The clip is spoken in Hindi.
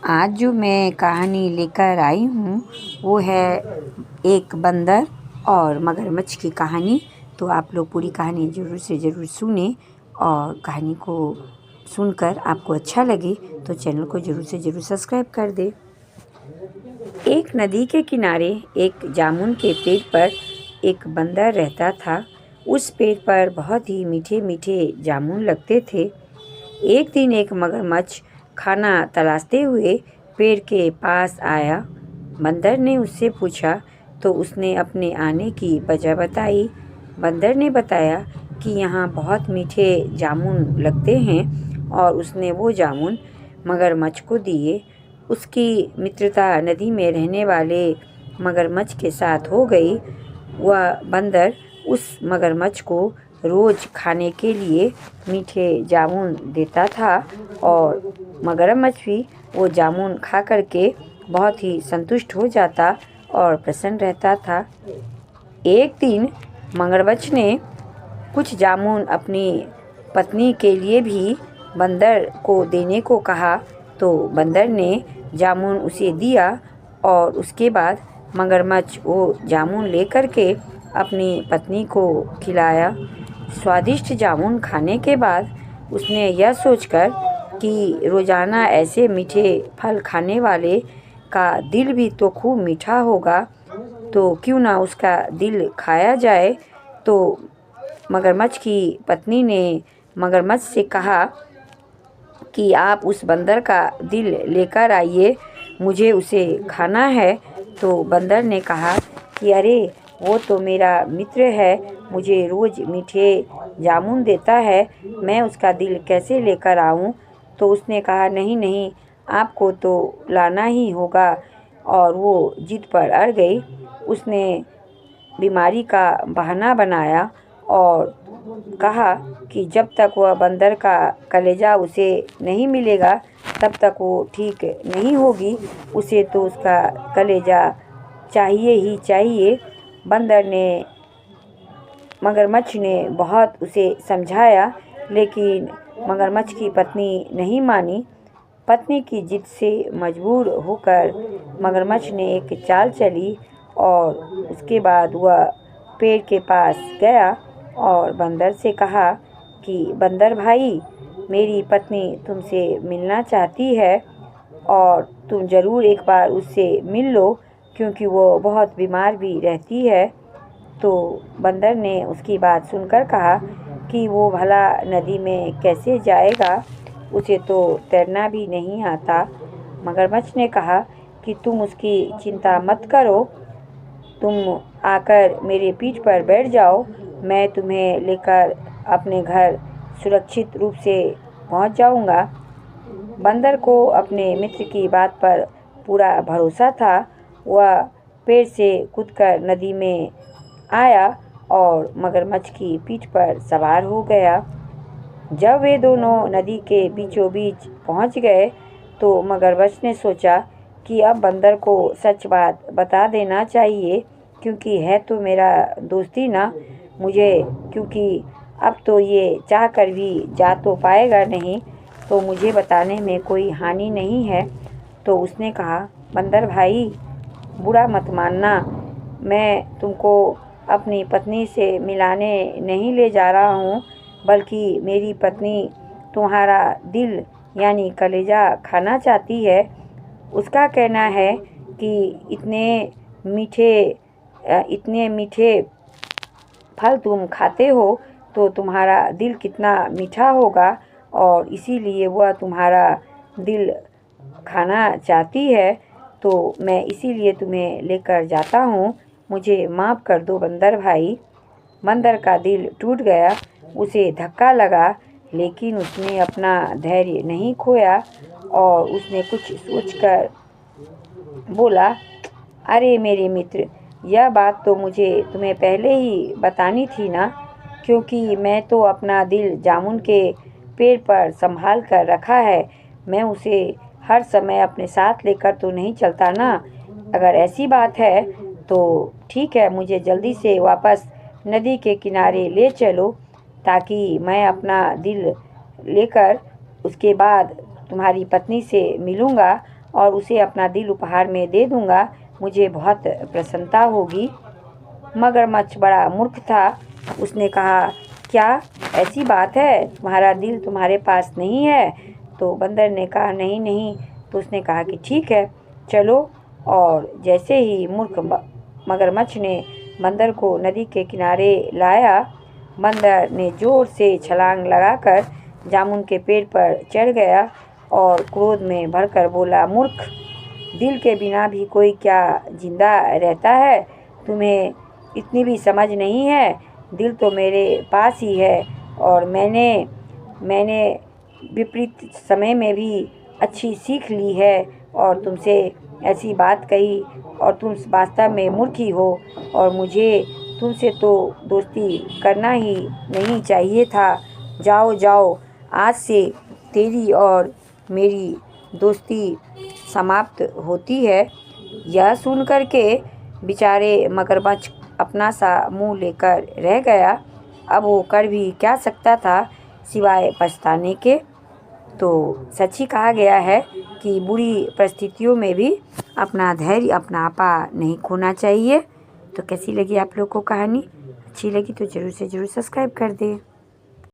आज जो मैं कहानी लेकर आई हूँ वो है एक बंदर और मगरमच्छ की कहानी। तो आप लोग पूरी कहानी ज़रूर से ज़रूर सुने और कहानी को सुनकर आपको अच्छा लगे तो चैनल को ज़रूर से ज़रूर सब्सक्राइब कर दे। एक नदी के किनारे एक जामुन के पेड़ पर एक बंदर रहता था। उस पेड़ पर बहुत ही मीठे मीठे जामुन लगते थे। एक दिन एक मगरमच्छ खाना तलाशते हुए पेड़ के पास आया। बंदर ने उससे पूछा तो उसने अपने आने की वजह बताई। बंदर ने बताया कि यहाँ बहुत मीठे जामुन लगते हैं और उसने वो जामुन मगरमच्छ को दिए। उसकी मित्रता नदी में रहने वाले मगरमच्छ के साथ हो गई। वह बंदर उस मगरमच्छ को रोज़ खाने के लिए मीठे जामुन देता था और मगरमच्छ भी वो जामुन खा करके बहुत ही संतुष्ट हो जाता और प्रसन्न रहता था। एक दिन मगरमच्छ ने कुछ जामुन अपनी पत्नी के लिए भी बंदर को देने को कहा तो बंदर ने जामुन उसे दिया और उसके बाद मगरमच्छ वो जामुन लेकर के अपनी पत्नी को खिलाया। स्वादिष्ट जामुन खाने के बाद उसने यह सोचकर कि रोज़ाना ऐसे मीठे फल खाने वाले का दिल भी तो खूब मीठा होगा, तो क्यों ना उसका दिल खाया जाए। तो मगरमच्छ की पत्नी ने मगरमच्छ से कहा कि आप उस बंदर का दिल लेकर आइए, मुझे उसे खाना है। तो बंदर ने कहा कि अरे वो तो मेरा मित्र है, मुझे रोज़ मीठे जामुन देता है, मैं उसका दिल कैसे लेकर आऊं। तो उसने कहा नहीं नहीं, आपको तो लाना ही होगा। और वो जिद पर अड़ गई। उसने बीमारी का बहाना बनाया और कहा कि जब तक वह बंदर का कलेजा उसे नहीं मिलेगा तब तक वो ठीक नहीं होगी, उसे तो उसका कलेजा चाहिए ही चाहिए। मगरमच्छ ने बहुत उसे समझाया लेकिन मगरमच्छ की पत्नी नहीं मानी। पत्नी की जिद से मजबूर होकर मगरमच्छ ने एक चाल चली और उसके बाद वह पेड़ के पास गया और बंदर से कहा कि बंदर भाई, मेरी पत्नी तुमसे मिलना चाहती है और तुम ज़रूर एक बार उससे मिल लो क्योंकि वो बहुत बीमार भी रहती है। तो बंदर ने उसकी बात सुनकर कहा कि वो भला नदी में कैसे जाएगा, उसे तो तैरना भी नहीं आता। मगरमच्छ ने कहा कि तुम उसकी चिंता मत करो, तुम आकर मेरे पीठ पर बैठ जाओ, मैं तुम्हें लेकर अपने घर सुरक्षित रूप से पहुंच जाऊंगा। बंदर को अपने मित्र की बात पर पूरा भरोसा था। वह पेड़ से कूदकर नदी में आया और मगरमच्छ की पीठ पर सवार हो गया। जब वे दोनों नदी के बीचों बीच पहुंच गए तो मगरमच्छ ने सोचा कि अब बंदर को सच बात बता देना चाहिए क्योंकि है तो मेरा दोस्ती ना मुझे, क्योंकि अब तो ये चाह कर भी जा तो पाएगा नहीं, तो मुझे बताने में कोई हानि नहीं है। तो उसने कहा बंदर भाई, बुरा मत मानना, मैं तुमको अपनी पत्नी से मिलाने नहीं ले जा रहा हूँ, बल्कि मेरी पत्नी तुम्हारा दिल यानी कलेजा खाना चाहती है। उसका कहना है कि इतने मीठे फल तुम खाते हो तो तुम्हारा दिल कितना मीठा होगा और इसीलिए वह तुम्हारा दिल खाना चाहती है, तो मैं इसीलिए तुम्हें लेकर जाता हूँ, मुझे माफ़ कर दो बंदर भाई। बंदर का दिल टूट गया, उसे धक्का लगा लेकिन उसने अपना धैर्य नहीं खोया और उसने कुछ सोचकर बोला, अरे मेरे मित्र, यह बात तो मुझे तुम्हें पहले ही बतानी थी ना, क्योंकि मैं तो अपना दिल जामुन के पेड़ पर संभाल कर रखा है, मैं उसे हर समय अपने साथ लेकर तो नहीं चलता ना। अगर ऐसी बात है तो ठीक है, मुझे जल्दी से वापस नदी के किनारे ले चलो ताकि मैं अपना दिल लेकर उसके बाद तुम्हारी पत्नी से मिलूँगा और उसे अपना दिल उपहार में दे दूँगा, मुझे बहुत प्रसन्नता होगी। मगरमच्छ बड़ा मूर्ख था। उसने कहा, क्या ऐसी बात है, तुम्हारा दिल तुम्हारे पास नहीं है? तो बंदर ने कहा, नहीं नहीं। तो उसने कहा कि ठीक है, चलो। और जैसे ही मूर्ख मगरमच्छ ने बंदर को नदी के किनारे लाया, बंदर ने ज़ोर से छलांग लगाकर जामुन के पेड़ पर चढ़ गया और क्रोध में भरकर बोला, मूर्ख, दिल के बिना भी कोई क्या जिंदा रहता है? तुम्हें इतनी भी समझ नहीं है? दिल तो मेरे पास ही है और मैंने विपरीत समय में भी अच्छी सीख ली है और तुमसे ऐसी बात कही और तुम वास्तव में मूर्ख ही हो और मुझे तुमसे तो दोस्ती करना ही नहीं चाहिए था। जाओ जाओ, आज से तेरी और मेरी दोस्ती समाप्त होती है। यह सुनकर के बेचारे मगरमच्छ अपना सा मुंह लेकर रह गया। अब वो कर भी क्या सकता था सिवाय पछताने के। तो सच ही कहा गया है कि बुरी परिस्थितियों में भी अपना धैर्य, अपना आपा नहीं खोना चाहिए। तो कैसी लगी आप लोग को कहानी? अच्छी लगी तो ज़रूर से ज़रूर सब्सक्राइब कर दें।